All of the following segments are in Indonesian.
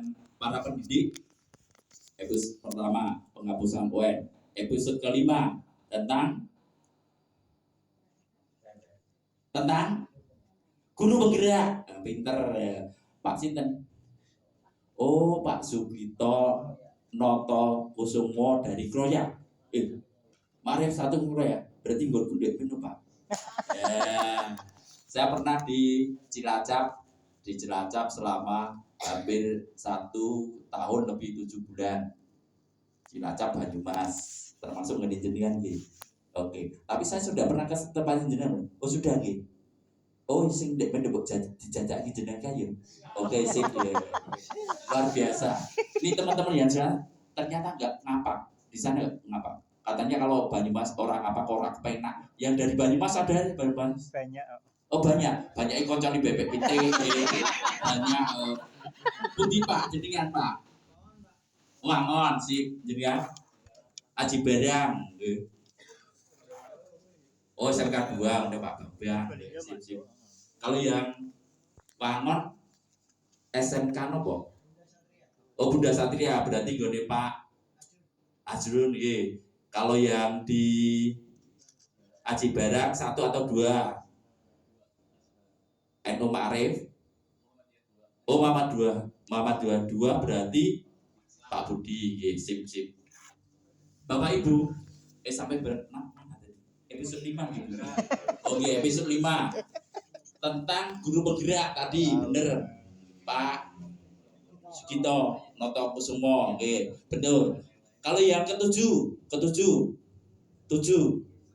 dengan para pendidik. Episode pertama penghapusan UN. Episode kelima tentang guru bergerak. Pinter ya. Pak Sinten. Oh, Pak Sugito Noto Kusumo dari Kroya. Marif satu Kroya. Berarti gue gede pintu Pak. Ya. Saya pernah di Cilacap selama hampir 1 tahun lebih 7 bulan. Cilacap Banyumas, termasuk ngedijengan gitu. Oke, tapi saya sudah pernah ke tempat jenengan. Oh sudah gitu. Oh sing dek mendebok dijajaki jenengan kayu. Oke sip ya. Luar biasa. Ini teman-teman yang sana ternyata nggak ngapak. Di sana nggak ngapak. Katanya kalau Banyumas orang apa korak penak. Yang dari Banyumas ada Banyumas? Banyak. Oh banyak ikon cari bebek pitik, banyak pundi Pak, jenengan Pak. Wangon sih, jenengan Aji Barang. Oh SMK 2 udah Pak Bambang. Sip. Kalau yang Wangon SMK nopo? Oh Bunda Satria, berarti gone Pak Azrun nggih. Kalau yang di Aji Barang 1 atau 2? Eno Ma'rif. Oh Muhammad 2 berarti Pak Budi. Sip. Bapak Ibu sampai episode 5 gitu. Oke, episode 5 tentang guru bergerak tadi bener Pak Sugito Noto Kusumo. Oke, betul. Kalau yang ketujuh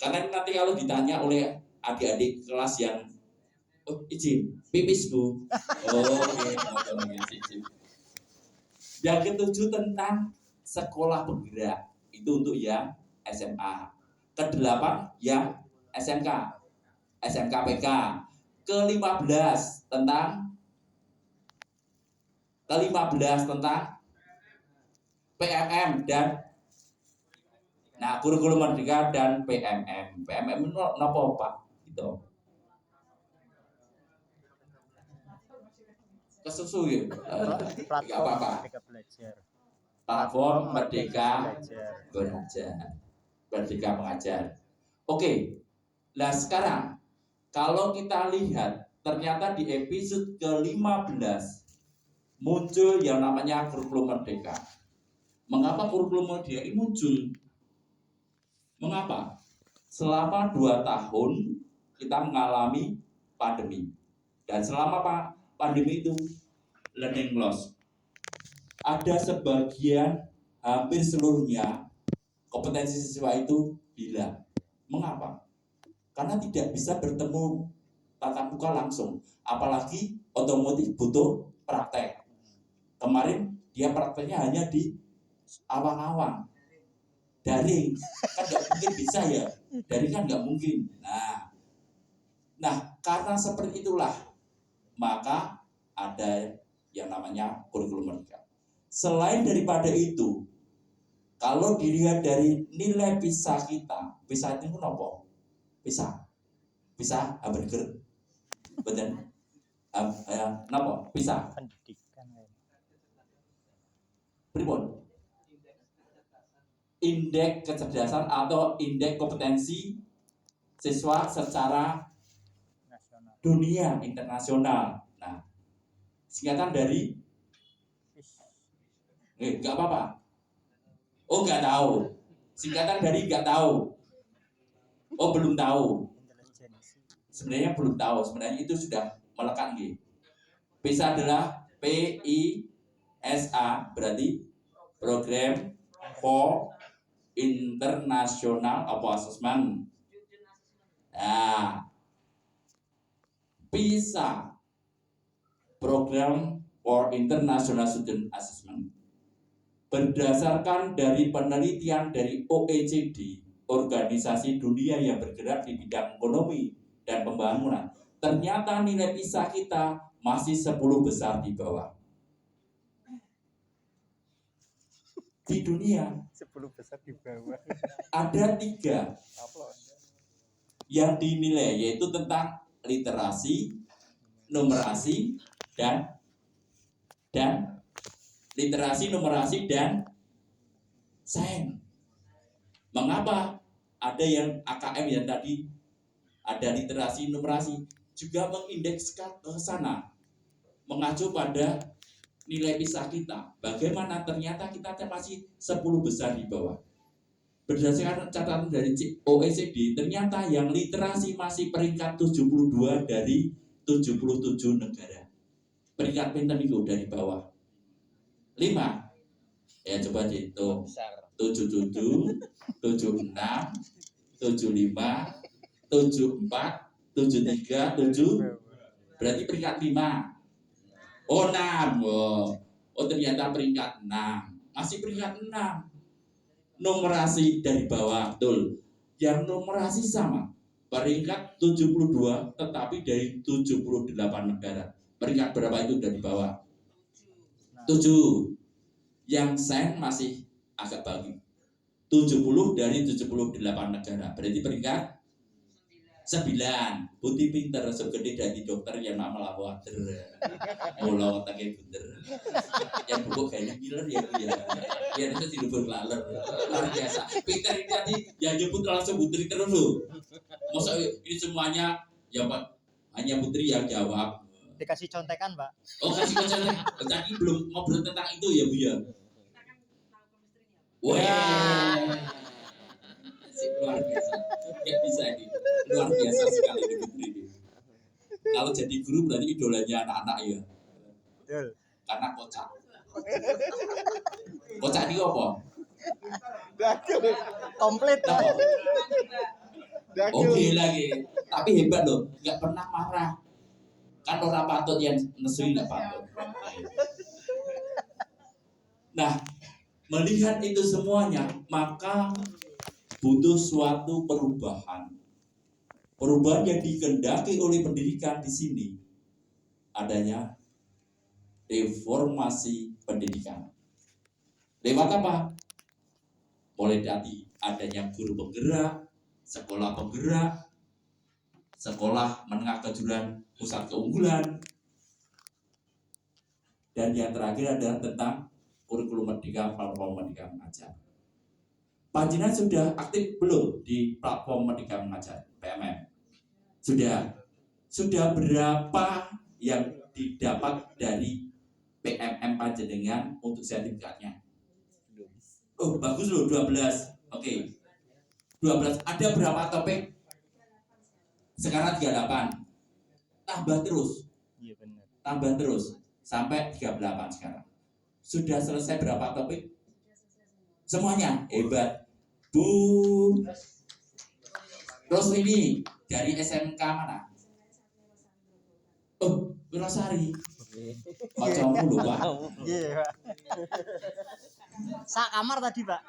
karena nanti kalau ditanya oleh adik-adik kelas yang izin pipis Bu. Oke. Yang ketujuh tentang sekolah bergerak itu untuk yang SMA. Ke-8 yang SMK PK. Ke-15 tentang PMM dan kurikulum merdeka dan PMM. PMM itu apa Pak? Gitu. Kesusu ya. Enggak apa-apa. Platform Merdeka Belajar. Merdeka Mengajar. Oke. Nah sekarang kalau kita lihat ternyata di episode ke-15 muncul yang namanya kurikulum merdeka. Mengapa kurikulum merdeka ini muncul? Mengapa? Selama 2 tahun kita mengalami pandemi. Dan selama pandemi itu learning loss. Ada sebagian hampir seluruhnya kompetensi siswa itu hilang. Mengapa? Karena tidak bisa bertemu tatap muka langsung. Apalagi otomotif butuh praktek. Kemarin dia prakteknya hanya di awang-awang. Daring. Kan nggak mungkin bisa ya. Daring kan nggak mungkin. Nah, karena seperti itulah maka ada yang namanya kurikulum merdeka. Selain daripada itu, kalau dilihat dari nilai PISA kita, PISA itu apa? PISA hamburger, betul? Apa? PISA. Pendidikan. Pripun? Indeks kecerdasan atau indeks kompetensi siswa secara Nasional. dunia internasional. Nah, singkatan dari nggak apa-apa. Oh nggak tahu. Singkatan dari nggak tahu. Oh belum tahu. Sebenarnya belum tahu. Sebenarnya itu sudah melekat gitu. PISA adalah PISA berarti Program for International Assessment. Nah, PISA Program for International Student Assessment berdasarkan dari penelitian dari OECD, organisasi dunia yang bergerak di bidang ekonomi dan pembangunan, ternyata nilai PISA kita masih 10 besar di bawah. Di dunia 10 besar di bawah. Ada 3 yang dinilai, yaitu tentang literasi, numerasi, dan literasi, numerasi, dan sains. Mengapa ada yang AKM yang tadi ada literasi, numerasi juga mengindeks ke sana, mengacu pada nilai PISA kita. Bagaimana ternyata kita masih 10 besar di bawah. Berdasarkan catatan dari OECD, ternyata yang literasi masih peringkat 72 dari 77 negara. Peringkat pinter itu dari bawah. 5. Ya coba dihitung. 77, 76, 75, 74, 73, 7. Berarti peringkat 5. Oh 6. Oh ternyata peringkat 6. Masih peringkat 6. Numerasi dari bawah, betul. Yang numerasi sama, peringkat 72 tetapi dari 78 negara. Peringkat berapa itu dari bawah? 7. Yang sains masih agak bagi. 70 dari 78 negara. Berarti peringkat 9. Putih pinter segede dari dokter yang nama lawader. Mula otaknya bener. Yang buku kayaknya ngiler ya bu ya. Ya itu dirubur laler. Luar biasa. Pinter ini tadi yang nyebut langsung Putri terus loh. Masa ini semuanya ya Pak, hanya Putri yang jawab. Dikasih contekan, Pak. Oh kasih contekan. Tadi belum ngobrol tentang itu ya bu ya. Wah. Luar biasa. Nggak bisa ini. Luar biasa sekali ini Putri ini. Kalau jadi guru berarti idolanya anak-anak ya. Betul. Karena kocak. Kocak ini apa? Komplit, Pak. Oke lagi. Tapi hebat loh, nggak pernah marah. Kan orang patut yang nesui nggak patut. Nah, melihat itu semuanya, maka butuh suatu perubahan. Perubahan yang dikehendaki oleh pendidikan di sini adanya reformasi pendidikan. Lewat apa? Mulai dari adanya guru penggerak, sekolah penggerak, sekolah menengah kejuruan pusat keunggulan, dan yang terakhir adalah tentang kurikulum merdeka, platform merdeka mengajar. Panjenengan sudah aktif belum di platform merdeka mengajar PMM? Sudah berapa yang didapat dari PMM panjenengan untuk sertifikatnya? Oh bagus loh 12. Oke. 12. Ada berapa topik? Sekarang 38. Tambah terus. Iya benar. Tambah terus sampai 38 sekarang. Sudah selesai berapa topik? Semuanya hebat. Bu. Terus ini dari SMK mana? Oh, Wirasari. Macammu lho, Pak. Iya, Pak. Sak kamar tadi, Pak.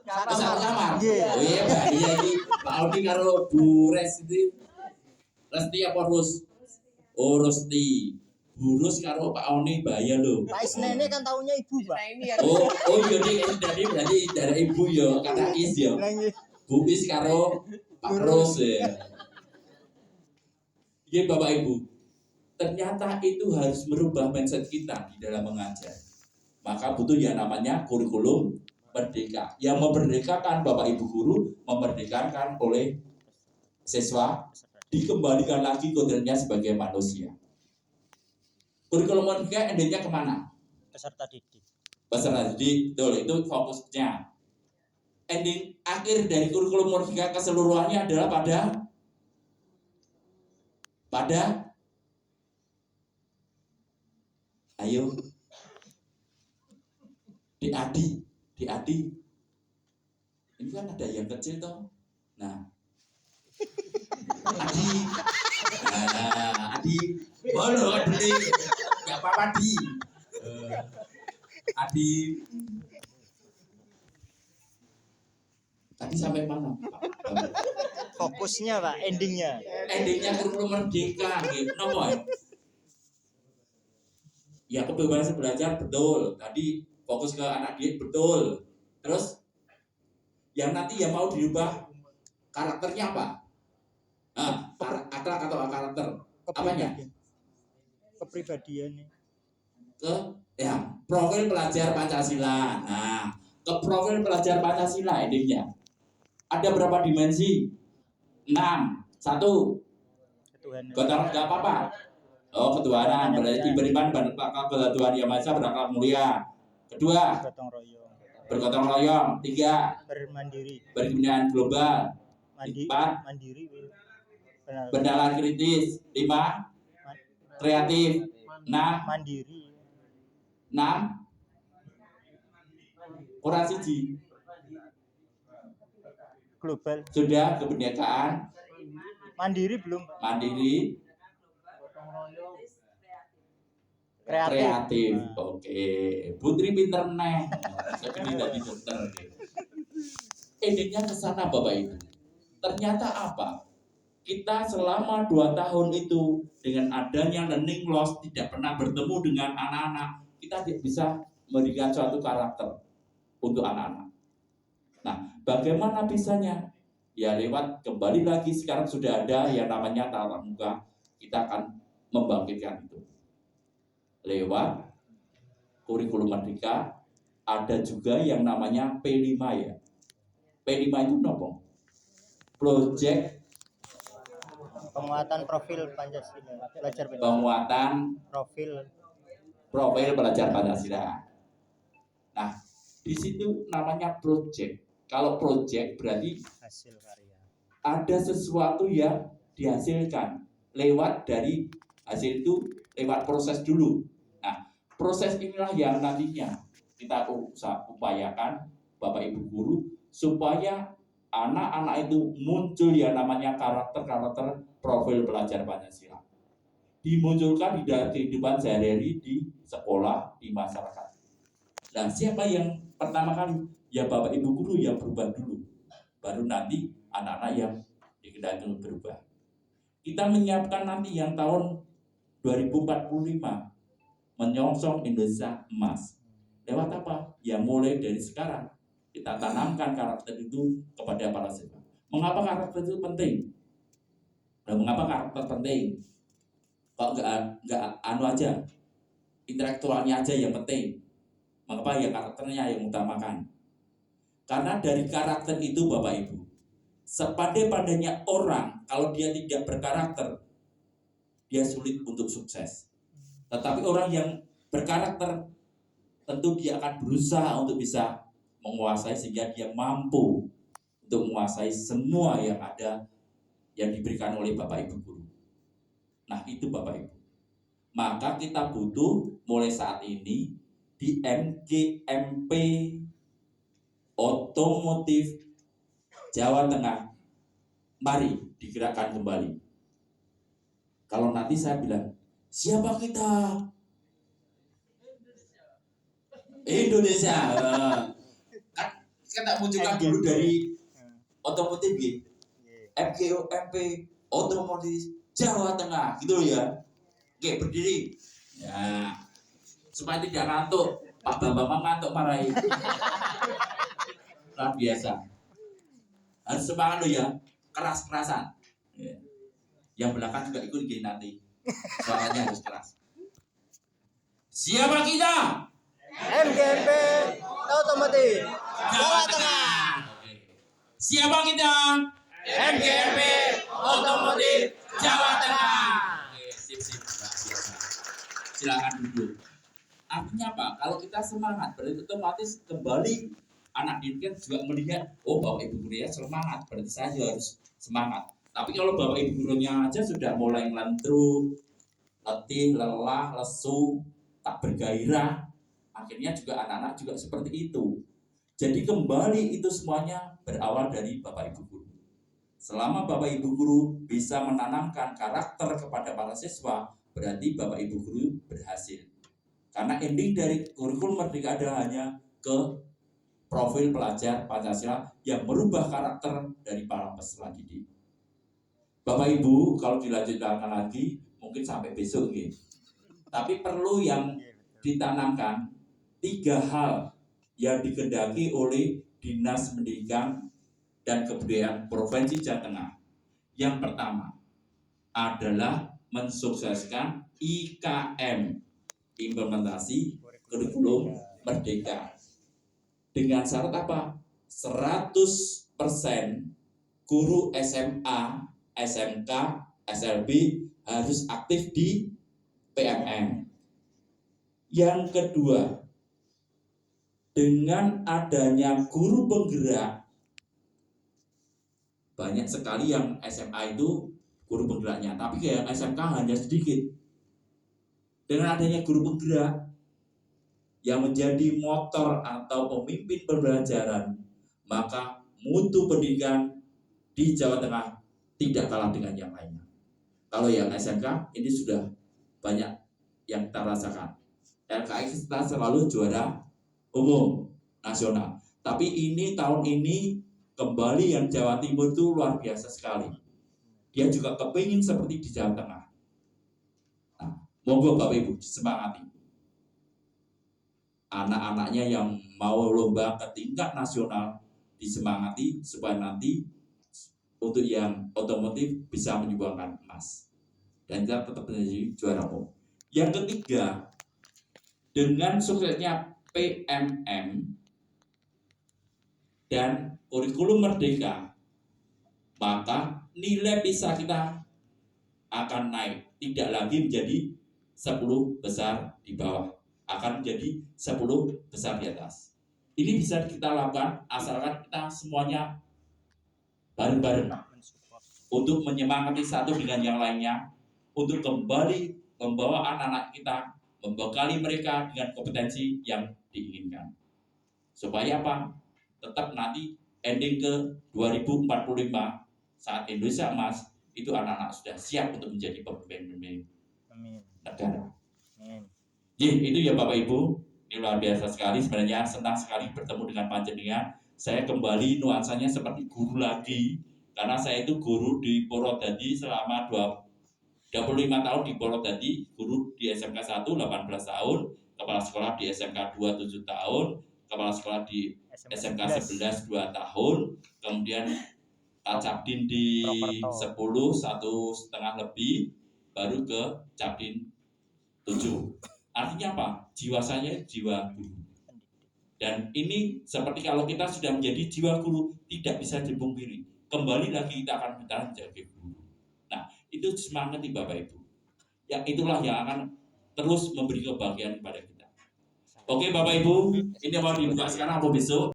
Satu kamar. Iya. Oh iya, Pak. Iya iki Pak Audi karo Bu Res itu. Resti apa Rus? Oh, Resti. Bu Rus karo Pak Oni bahaya lho. Pak Isnene kan taunya ibu, Pak. Oh iya nih dari berarti dari ibu ya, kata Is ya. Bu Is karo Pak Rus ya. Iya Bapak Ibu. Ternyata itu harus merubah mindset kita di dalam mengajar. Maka butuh yang namanya kurikulum merdeka. Yang memerdekakan Bapak Ibu guru, memerdekakan oleh siswa, dikembalikan lagi kodratnya sebagai manusia. Kurikulum merdeka endingnya kemana? Peserta didik. Peserta didik, betul, itu fokusnya. Ending akhir dari kurikulum merdeka keseluruhannya adalah pada ayo Adi. Ini kan ada yang kecil toh. Nah. Adi. Boleh Adi. Enggak apa-apa Di. Adi. Tadi sampai mana? Fokusnya, Pak, endingnya. Endingnya kurikulum merdeka gitu. Kenapa? Ya kebebasan belajar betul. Tadi fokus ke anak didik betul. Terus yang nanti yang mau dirubah karakternya apa? Nah, akhlak atau karakter? Apanya? Kepribadiannya. Ke Ya, profil pelajar Pancasila. Nah, ke profil pelajar Pancasila endingnya. Ada berapa dimensi? 6. 1. Ketuhanan. Gotong enggak apa-apa. Oh, ketuhanan berarti beriman pada Tuhan Yang Maha Esa berakhlak mulia. Kedua, Gotong royong. bergotong royong. 3, Bermandiri. berkepentingan global. 4, Mandiri. bernalar kritis. 5, kreatif. 6, Mandiri. 6, kurang siji. Global. Sudah kebinekaan. Mandiri belum. Mandiri. Kreatif. Oke. Putri pinter neng. Tapi tidak dokter. Endingnya ke sana Bapak Ibu. Ternyata apa? Kita selama 2 tahun itu dengan adanya learning loss tidak pernah bertemu dengan anak-anak, kita tidak bisa memberikan suatu karakter untuk anak-anak. Nah, bagaimana bisanya? Ya lewat kembali lagi sekarang sudah ada yang namanya tatap muka. Kita akan membangkitkan itu. Lewat kurikulum Merdeka ada juga yang namanya P5 ya. P5 itu apa? Project Penguatan profil Pancasila. Belajar Pancasila. penguatan profil belajar Pancasila. Nah, di situ namanya project. Kalau project berarti Hasil karya. ada sesuatu yang dihasilkan lewat dari hasil itu lewat proses dulu. Nah, proses inilah yang nantinya kita upayakan Bapak Ibu guru supaya anak-anak itu muncul yang namanya karakter-karakter profil pelajar Pancasila. Dimunculkan di dalam kehidupan sehari-hari di sekolah, di masyarakat. Nah, siapa yang pertama kali? Ya Bapak Ibu guru yang berubah dulu. Baru nanti anak-anak yang dikendaki berubah. Kita menyiapkan nanti yang tahun 2045 menyongsong Indonesia emas. Lewat apa? Ya mulai dari sekarang kita tanamkan karakter itu kepada para siswa. Mengapa karakter itu penting? Dan mengapa karakter penting? Kok nggak anu aja, intelektualnya aja yang penting. Mengapa ya karakternya yang utamakan? Karena dari karakter itu Bapak Ibu, sepandai-pandainya orang kalau dia tidak berkarakter, dia sulit untuk sukses. Tetapi orang yang berkarakter tentu dia akan berusaha untuk bisa menguasai sehingga dia mampu untuk menguasai semua yang ada yang diberikan oleh Bapak Ibu guru. Nah, itu Bapak Ibu. Maka kita butuh mulai saat ini di MGMP Otomotif Jawa Tengah, mari digerakkan kembali. Kalau nanti saya bilang, siapa kita? Indonesia. Kan tak munculkan dulu dari otomotif gitu. MGMP Otomotif Jawa Tengah, gitu loh ya. Oke, berdiri. Ya. Supaya tidak ngantuk. Pak Bambang ngantuk marahin. Luar biasa. Harus semangat loh ya. Keras-kerasan. Ya. Yang belakang juga ikut gini nanti. Suaranya harus keras. Siapa kita? MGMP Otomotif Jawa Tengah. Siapa kita? MGMP Otomotif Jawa Tengah. Oke, sip. Silakan duduk. Artinya apa? Kalau kita semangat, berarti otomatis kembali anak didik juga melihat, oh Bapak Ibu gurunya semangat, berarti saya juga harus semangat. Tapi kalau Bapak Ibu gurunya aja sudah mulai ngelantruk, letih, lelah, lesu, tak bergairah, akhirnya juga anak-anak juga seperti itu. Jadi kembali itu semuanya berawal dari Bapak Ibu guru. Selama Bapak Ibu guru bisa menanamkan karakter kepada para siswa, berarti Bapak Ibu guru berhasil. Karena ending dari kurikulum Merdeka adalah hanya ke profil pelajar Pancasila yang merubah karakter dari para peserta didik. Bapak Ibu, kalau dilanjutkan lagi, mungkin sampai besok gitu. Tapi perlu yang ditanamkan 3 hal yang dikehendaki oleh Dinas Pendidikan dan Kebudayaan Provinsi Jawa Tengah. Yang pertama adalah mensukseskan IKM, implementasi kurikulum merdeka. Dengan syarat apa? 100% guru SMA, SMK, SLB harus aktif di PMM. Yang kedua, dengan adanya guru penggerak, banyak sekali yang SMA itu guru penggeraknya, tapi yang SMK hanya sedikit. Dengan adanya guru penggerak yang menjadi motor atau pemimpin pembelajaran, maka mutu pendidikan di Jawa Tengah tidak kalah dengan yang lainnya. Kalau yang SMK ini sudah banyak yang kita rasakan. LKS kita selalu juara umum nasional. Tapi ini tahun ini kembali yang Jawa Timur itu luar biasa sekali. Dia juga kepingin seperti di Jawa Tengah. Nah, monggo Bapak Ibu disemangati. Anak-anaknya yang mau lomba ke tingkat nasional disemangati supaya nanti untuk yang otomotif bisa menyumbangkan emas dan kita tetap menjadi juara umum. Yang ketiga, dengan suksesnya PMM dan kurikulum merdeka, maka nilai PISA kita akan naik, tidak lagi menjadi 10 besar di bawah, akan menjadi 10 besar di atas. Ini bisa kita lakukan asalkan kita semuanya bareng-bareng untuk menyemangati satu dengan yang lainnya, untuk kembali membawa anak-anak kita, membekali mereka dengan kompetensi yang diinginkan. Supaya apa? Tetap nanti ending ke 2045 saat Indonesia emas, itu anak-anak sudah siap untuk menjadi pemimpin negara. Itu ya Bapak Ibu, ini luar biasa sekali. Sebenarnya senang sekali bertemu dengan panjenengan. Saya kembali nuansanya seperti guru lagi, karena saya itu guru di Purwodadi selama 25 tahun di Purwodadi, guru di SMK 1 18 tahun, kepala sekolah di SMK 2 7 tahun, kepala sekolah di SMK 11 2 tahun, kemudian Capdin di 10 1,5 lebih, baru ke Capdin 7. Artinya apa? Jiwa saya jiwa guru. Dan ini seperti kalau kita sudah menjadi jiwa guru, tidak bisa dipungkiri. Kembali lagi kita akan bertahan menjadi guru. Nah, itu semangat nih Bapak Ibu. Yang itulah yang akan terus memberi kebahagiaan kepada kita. Oke Bapak Ibu, ini mau dibuka sekarang atau besok?